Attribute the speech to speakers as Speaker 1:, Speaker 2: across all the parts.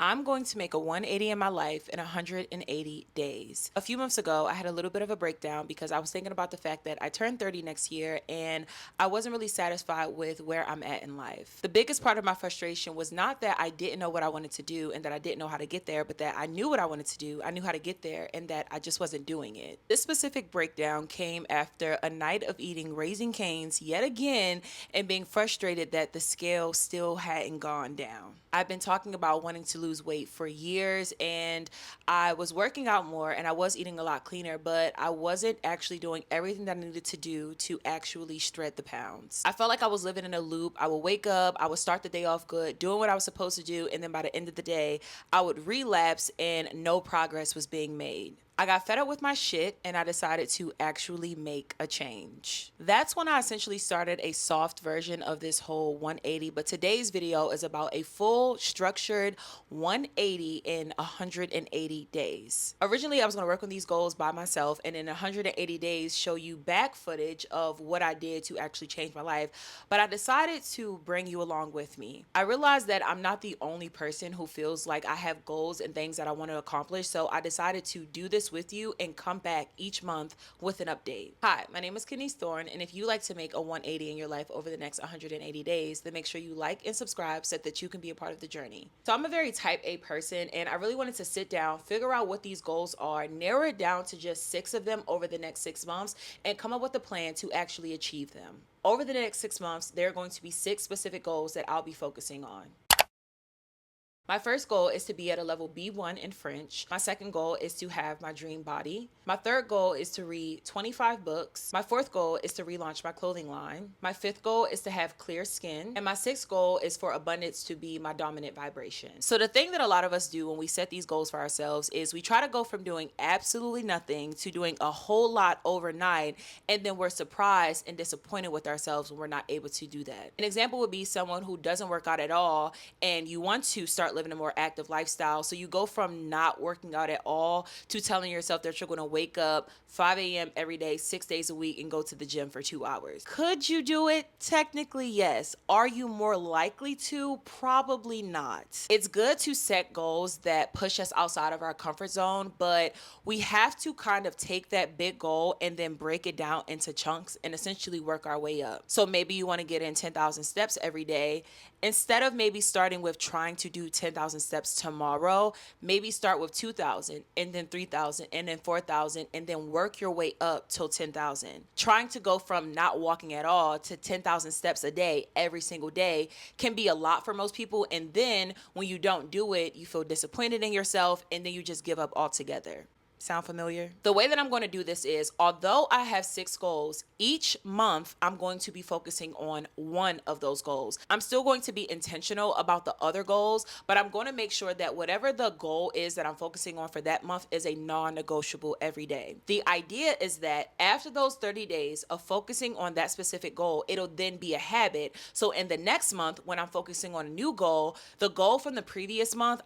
Speaker 1: I'm going to make a 180 in my life in 180 days. A few months ago, I had a little bit of a breakdown because I was thinking about the fact that I turned 30 next year and I wasn't really satisfied with where I'm at in life. The biggest part of my frustration was not that I didn't know what I wanted to do and that I didn't know how to get there, but that I knew what I wanted to do, I knew how to get there, and that I just wasn't doing it. This specific breakdown came after a night of eating Raising Cane's yet again and being frustrated that the scale still hadn't gone down. I've been talking about wanting to lose weight for years, and I was working out more and I was eating a lot cleaner, but I wasn't actually doing everything that I needed to do to actually shred the pounds. I felt like I was living in a loop. I would wake up, I would start the day off good, doing what I was supposed to do, and then by the end of the day, I would relapse and no progress was being made. I got fed up with my shit and I decided to actually make a change. That's when I essentially started a soft version of this whole 180, but today's video is about a full structured 180 in 180 days. Originally, I was gonna work on these goals by myself and in 180 days show you back footage of what I did to actually change my life, but I decided to bring you along with me. I realized that I'm not the only person who feels like I have goals and things that I want to accomplish, so I decided to do this with you and come back each month with an update. Hi, my name is Kanise Thorn, and if you like to make a 180 in your life over the next 180 days, then make sure you like and subscribe so that you can be a part of the journey. So I'm a very type A person, and I really wanted to sit down, figure out what these goals are, narrow it down to just 6 of them over the next 6 months, and come up with a plan to actually achieve them. Over the next 6 months, there are going to be 6 specific goals that I'll be focusing on. My first goal is to be at a level B1 in French. My second goal is to have my dream body. My third goal is to read 25 books. My fourth goal is to relaunch my clothing line. My fifth goal is to have clear skin. And my sixth goal is for abundance to be my dominant vibration. So the thing that a lot of us do when we set these goals for ourselves is we try to go from doing absolutely nothing to doing a whole lot overnight, and then we're surprised and disappointed with ourselves when we're not able to do that. An example would be someone who doesn't work out at all and you want to start living a more active lifestyle. So you go from not working out at all to telling yourself that you're going to wake up 5 a.m. every day, 6 days a week, and go to the gym for 2 hours. Could you do it? Technically, yes. Are you more likely to? Probably not. It's good to set goals that push us outside of our comfort zone, but we have to kind of take that big goal and then break it down into chunks and essentially work our way up. So maybe you want to get in 10,000 steps every day. Instead of maybe starting with trying to do 10,000 steps tomorrow, maybe start with 2,000 and then 3,000 and then 4,000 and then work your way up till 10,000. Trying to go from not walking at all to 10,000 steps a day every single day can be a lot for most people. And then when you don't do it, you feel disappointed in yourself and then you just give up altogether. Sound familiar? The way that I'm going to do this is, although I have 6 goals, each month I'm going to be focusing on one of those goals. I'm still going to be intentional about the other goals, but I'm going to make sure that whatever the goal is that I'm focusing on for that month is a non-negotiable every day. The idea is that after those 30 days of focusing on that specific goal, it'll then be a habit. So in the next month, when I'm focusing on a new goal, the goal from the previous month,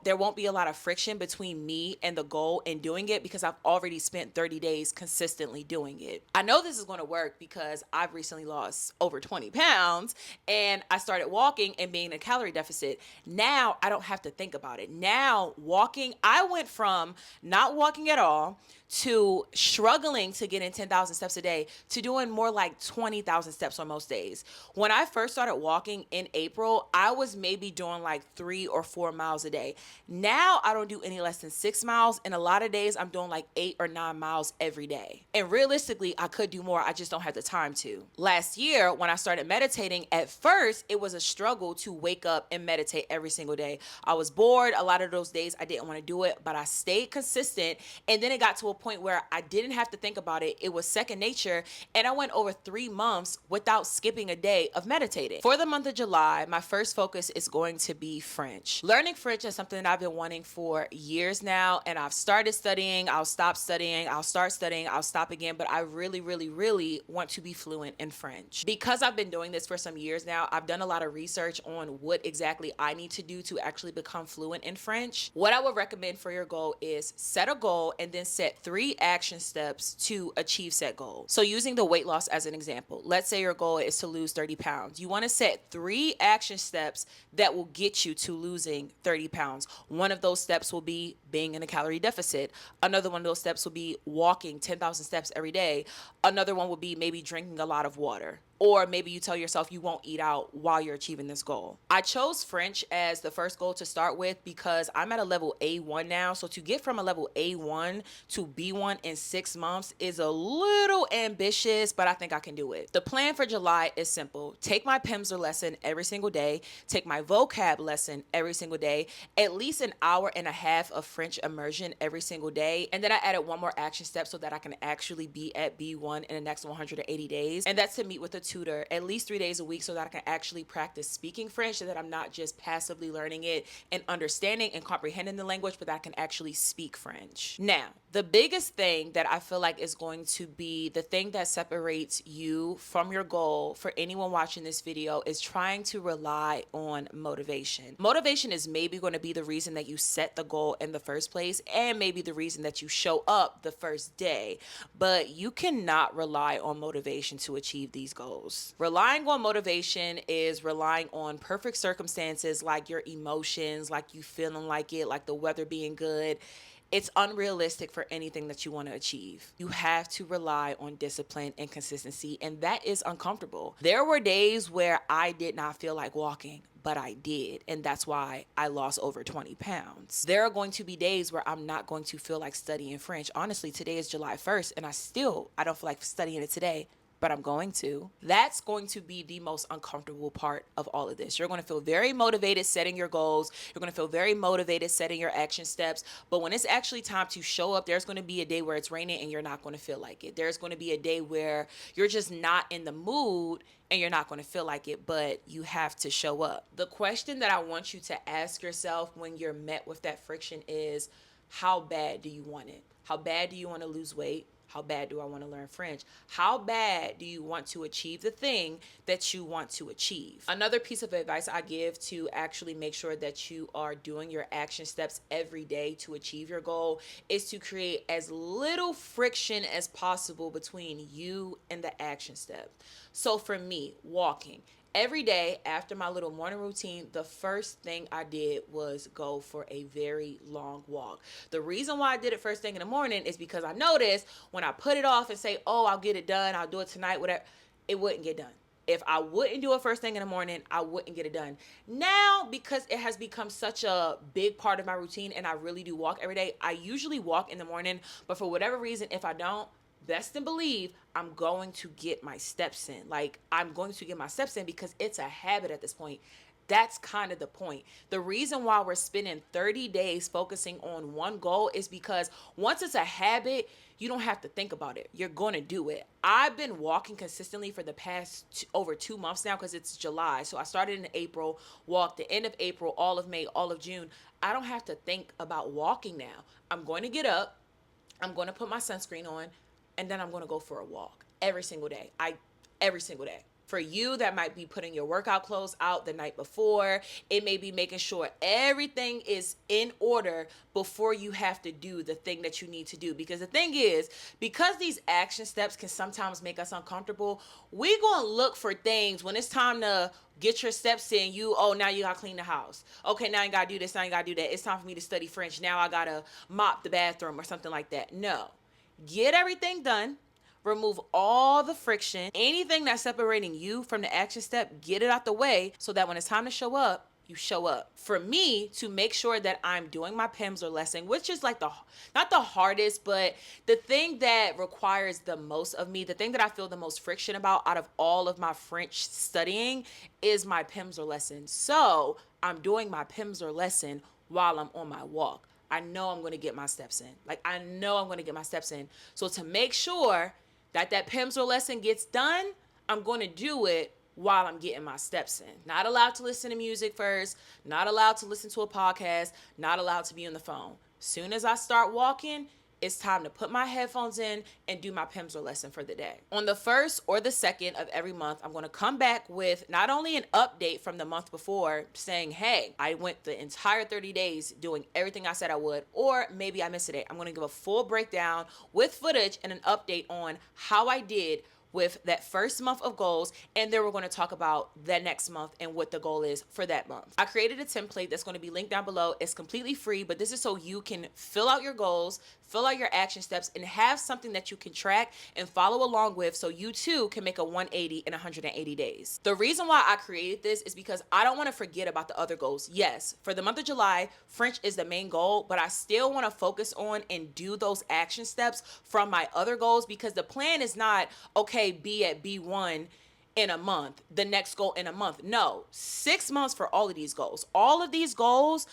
Speaker 1: there won't be a lot of friction between me and the goal and doing it because I've already spent 30 days consistently doing it. I know this is going to work because I've recently lost over 20 pounds and I started walking and being in a calorie deficit. Now I don't have to think about it. Now walking, I went from not walking at all to struggling to get in 10,000 steps a day to doing more like 20,000 steps on most days. When I first started walking in April, I was maybe doing like 3 or 4 miles a day. Now I don't do any less than 6 miles, and a lot of days I'm doing like 8 or 9 miles every day. And realistically, I could do more. I just don't have the time to. Last year, when I started meditating, at first it was a struggle to wake up and meditate every single day. I was bored. A lot of those days I didn't want to do it, but I stayed consistent. And then it got to a point where I didn't have to think about it. It was second nature. And I went over 3 months without skipping a day of meditating. For the month of July, my first focus is going to be French. Learning French is something that I've been wanting for years now, and I've started studying, I'll stop studying, I'll start studying, I'll stop again, but I really, really, really want to be fluent in French. Because I've been doing this for some years now, I've done a lot of research on what exactly I need to do to actually become fluent in French. What I would recommend for your goal is set a goal and then set 3 action steps to achieve said goal. So using the weight loss as an example, let's say your goal is to lose 30 pounds. You want to set 3 action steps that will get you to losing 30 pounds. One of those steps will be being in a calorie deficit. Another one of those steps will be walking 10,000 steps every day. Another one will be maybe drinking a lot of water. Or maybe you tell yourself you won't eat out while you're achieving this goal. I chose French as the first goal to start with because I'm at a level A1 now. So to get from a level A1 to B1 in 6 months is a little ambitious, but I think I can do it. The plan for July is simple. Take my Pimsleur lesson every single day. Take my vocab lesson every single day. At least an hour and a half of French immersion every single day. And then I added one more action step so that I can actually be at B1 in the next 180 days. And that's to meet with a tutor at least 3 days a week so that I can actually practice speaking French, so that I'm not just passively learning it and understanding and comprehending the language, but that I can actually speak French. Now, the biggest thing that I feel like is going to be the thing that separates you from your goal for anyone watching this video is trying to rely on motivation. Motivation is maybe going to be the reason that you set the goal in the first place and maybe the reason that you show up the first day, but you cannot rely on motivation to achieve these goals. Relying on motivation is relying on perfect circumstances like your emotions, like you feeling like it, like the weather being good. It's unrealistic for anything that you want to achieve. You have to rely on discipline and consistency, and that is uncomfortable. There were days where I did not feel like walking, but I did, and that's why I lost over 20 pounds. There are going to be days where I'm not going to feel like studying French. Honestly, today is July 1st, and I don't feel like studying it today, but I'm going to. That's going to be the most uncomfortable part of all of this. You're going to feel very motivated setting your goals. You're going to feel very motivated setting your action steps. But when it's actually time to show up, there's going to be a day where it's raining and you're not going to feel like it. There's going to be a day where you're just not in the mood and you're not going to feel like it, but you have to show up. The question that I want you to ask yourself when you're met with that friction is, how bad do you want it? How bad do you want to lose weight? How bad do I want to learn French? How bad do you want to achieve the thing that you want to achieve? Another piece of advice I give to actually make sure that you are doing your action steps every day to achieve your goal is to create as little friction as possible between you and the action step. So for me, walking. Every day after my little morning routine, the first thing I did was go for a very long walk. The reason why I did it first thing in the morning is because I noticed when I put it off and say, oh, I'll get it done, I'll do it tonight, whatever, it wouldn't get done. If I wouldn't do it first thing in the morning, I wouldn't get it done. Now, because it has become such a big part of my routine and I really do walk every day, I usually walk in the morning, but for whatever reason, if I don't, best and believe I'm going to get my steps in. Like, I'm going to get my steps in because it's a habit at this point. That's kind of the point. The reason why we're spending 30 days focusing on one goal is because once it's a habit, you don't have to think about it. You're going to do it. I've been walking consistently for the past over 2 months now because it's July. So I started in April, walked the end of April, all of May, all of June. I don't have to think about walking now. I'm going to get up. I'm going to put my sunscreen on. And then I'm going to go for a walk every single day. Every single day. For you, that might be putting your workout clothes out the night before. It may be making sure everything is in order before you have to do the thing that you need to do. Because the thing is, because these action steps can sometimes make us uncomfortable, we're going to look for things when it's time to get your steps in. Now you got to clean the house. Okay, now you got to do this, now you got to do that. It's time for me to study French. Now I got to mop the bathroom or something like that. No. Get everything done. Remove all the friction. Anything that's separating you from the action step, get it out the way so that when it's time to show up, you show up. For me, to make sure that I'm doing my Pimsleur lesson, which is like not the hardest, but the thing that requires the most of me, the thing that I feel the most friction about out of all of my French studying is my Pimsleur lesson. So I'm doing my Pimsleur lesson while I'm on my walk. I know I'm going to get my steps in. So to make sure that Pimsleur lesson gets done, I'm going to do it while I'm getting my steps in. Not allowed to listen to music first, not allowed to listen to a podcast, not allowed to be on the phone. Soon as I start walking, it's time to put my headphones in and do my pencil lesson for the day. On the first or the second of every month, I'm going to come back with not only an update from the month before saying, hey, I went the entire 30 days doing everything I said I would, or maybe I missed a day. I'm going to give a full breakdown with footage and an update on how I did with that first month of goals, and then we're going to talk about that next month and what the goal is for that month. I created a template that's going to be linked down below. It's completely free, but this is so you can fill out your goals, fill out your action steps, and have something that you can track and follow along with so you too can make a 180 in 180 days. The reason why I created this is because I don't want to forget about the other goals. Yes, for the month of July, French is the main goal, but I still want to focus on and do those action steps from my other goals, because the plan is not, okay, be at B1 in a month, the next goal in a month. No, 6 months for all of these goals. All of these goals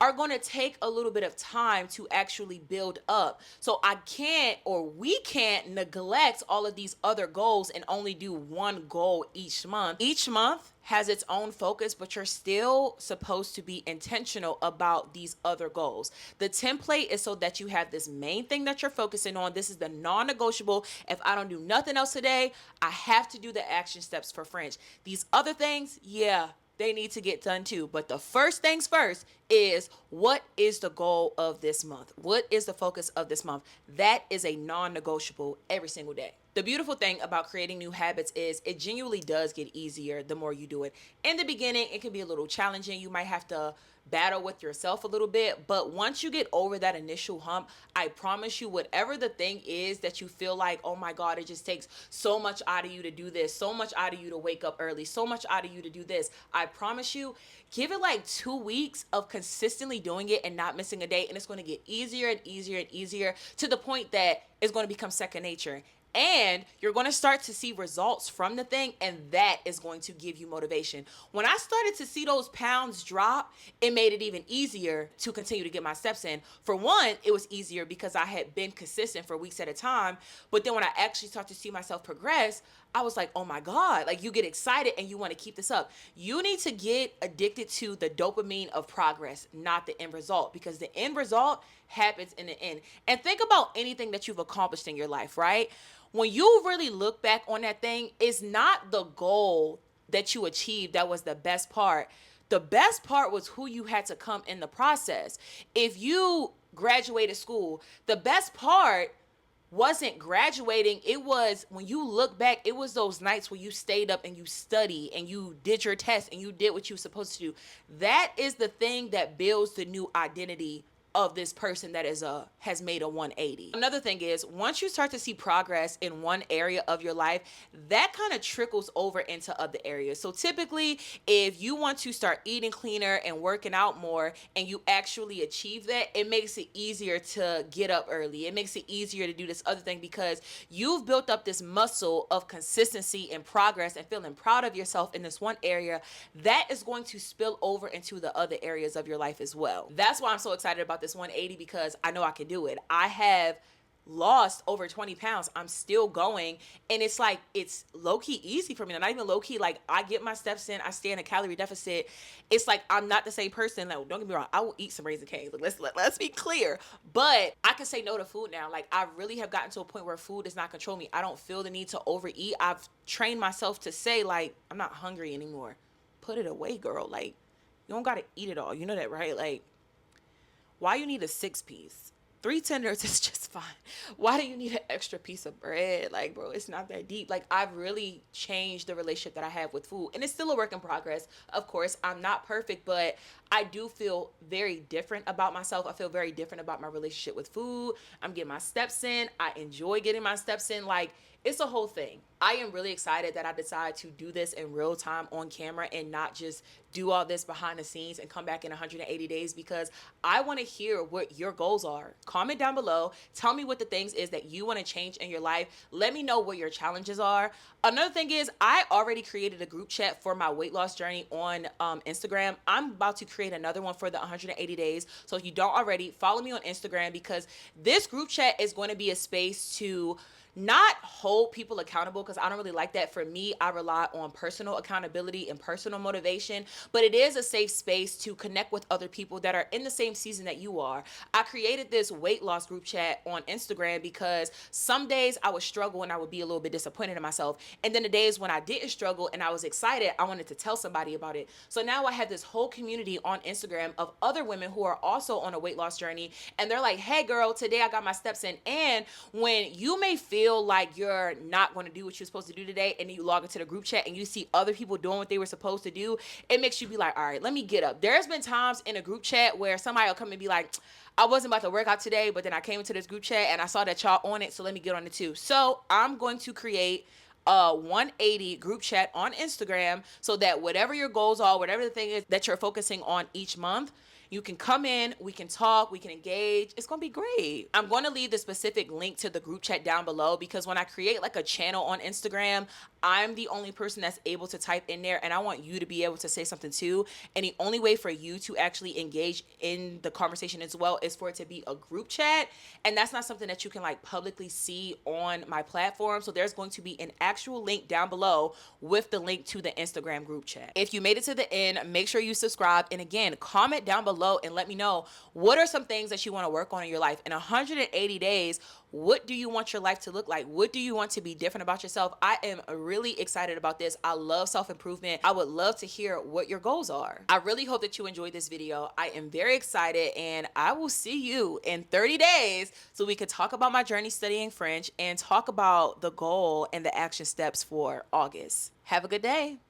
Speaker 1: are going to take a little bit of time to actually build up. So I can't, or we can't, neglect all of these other goals and only do one goal each month. Each month has its own focus, but you're still supposed to be intentional about these other goals. The template is so that you have this main thing that you're focusing on. This is the non-negotiable. If I don't do nothing else today, I have to do the action steps for French. These other things, yeah, they need to get done too. But the first things first is, what is the goal of this month? What is the focus of this month? That is a non-negotiable every single day. The beautiful thing about creating new habits is it genuinely does get easier the more you do it. In the beginning, it can be a little challenging. You might have to battle with yourself a little bit, but once you get over that initial hump, I promise you, whatever the thing is that you feel like, oh my God, it just takes so much out of you to do this, so much out of you to wake up early, so much out of you to do this, I promise you, give it like 2 weeks of consistently doing it and not missing a day, and it's going to get easier and easier and easier to the point that it's going to become second nature. And you're going to start to see results from the thing, and that is going to give you motivation. When I started to see those pounds drop, it made it even easier to continue to get my steps in. For one, it was easier because I had been consistent for weeks at a time. But then when I actually start to see myself progress, I was like, oh my God, like you get excited and you want to keep this up. You need to get addicted to the dopamine of progress, not the end result, because the end result happens in the end. And think about anything that you've accomplished in your life, right? When you really look back on that thing, it's not the goal that you achieved that was the best part. The best part was who you had to come in the process. If you graduated school, the best part wasn't graduating. It was, when you look back, it was those nights where you stayed up and you studied and you did your test and you did what you were supposed to do. That is the thing that builds the new identity of this person that has made a 180. Another thing is, once you start to see progress in one area of your life, that kind of trickles over into other areas. So typically, if you want to start eating cleaner and working out more and you actually achieve that, it makes it easier to get up early. It makes it easier to do this other thing because you've built up this muscle of consistency and progress and feeling proud of yourself in this one area. That is going to spill over into the other areas of your life as well. That's why I'm so excited about this 180, because I know I can do it. I have lost over 20 pounds. I'm still going, and it's like, it's low-key easy for me. Not even low-key, like I get my steps in, I stay in a calorie deficit. It's like I'm not the same person. Like, don't get me wrong, I will eat some Raisin Cane's. Like, let's be clear, but I can say no to food now. Like, I really have gotten to a point where food does not control me. I don't feel the need to overeat. I've trained myself to say, like, I'm not hungry anymore. Put it away, girl. Like, you don't gotta eat it all. You know that, right? Like, why you need a 6-piece? 3 tenders is just fine. Why do you need an extra piece of bread? Like, bro, it's not that deep. Like, I've really changed the relationship that I have with food. And it's still a work in progress. Of course, I'm not perfect, but I do feel very different about myself. I feel very different about my relationship with food. I'm getting my steps in. I enjoy getting my steps in. Like, it's a whole thing. I am really excited that I decided to do this in real time on camera and not just do all this behind the scenes and come back in 180 days, because I want to hear what your goals are. Comment down below. Tell me what the things is that you want to change in your life. Let me know what your challenges are. Another thing is, I already created a group chat for my weight loss journey on Instagram. I'm about to create another one for the 180 days. So if you don't already, follow me on Instagram, because this group chat is going to be a space to not hold people accountable, because I don't really like that. For me, I rely on personal accountability and personal motivation, but it is a safe space to connect with other people that are in the same season that you are. I created this weight loss group chat on Instagram because some days I would struggle and I would be a little bit disappointed in myself. And then the days when I didn't struggle and I was excited, I wanted to tell somebody about it. So now I have this whole community on Instagram of other women who are also on a weight loss journey. And they're like, hey girl, today I got my steps in. And when you may feel like you're not going to do what you're supposed to do today, and then you log into the group chat and you see other people doing what they were supposed to do, it makes you be like, all right, let me get up. There's been times in a group chat where somebody will come and be like, I wasn't about to work out today, but then I came into this group chat and I saw that y'all on it, so let me get on it too. So I'm going to create a 180 group chat on Instagram so that whatever your goals are, whatever the thing is that you're focusing on each month, you can come in, we can talk, we can engage. It's going to be great. I'm going to leave the specific link to the group chat down below, because when I create like a channel on Instagram, I'm the only person that's able to type in there, and I want you to be able to say something too. And the only way for you to actually engage in the conversation as well is for it to be a group chat. And that's not something that you can like publicly see on my platform. So there's going to be an actual link down below with the link to the Instagram group chat. If you made it to the end, make sure you subscribe. And again, comment down below and let me know, what are some things that you want to work on in your life in 180 days. What do you want your life to look like? What do you want to be different about yourself? I am really excited about this. I love self-improvement. I would love to hear what your goals are. I really hope that you enjoyed this video. I am very excited, and I will see you in 30 days so we can talk about my journey studying French and talk about the goal and the action steps for August. Have a good day.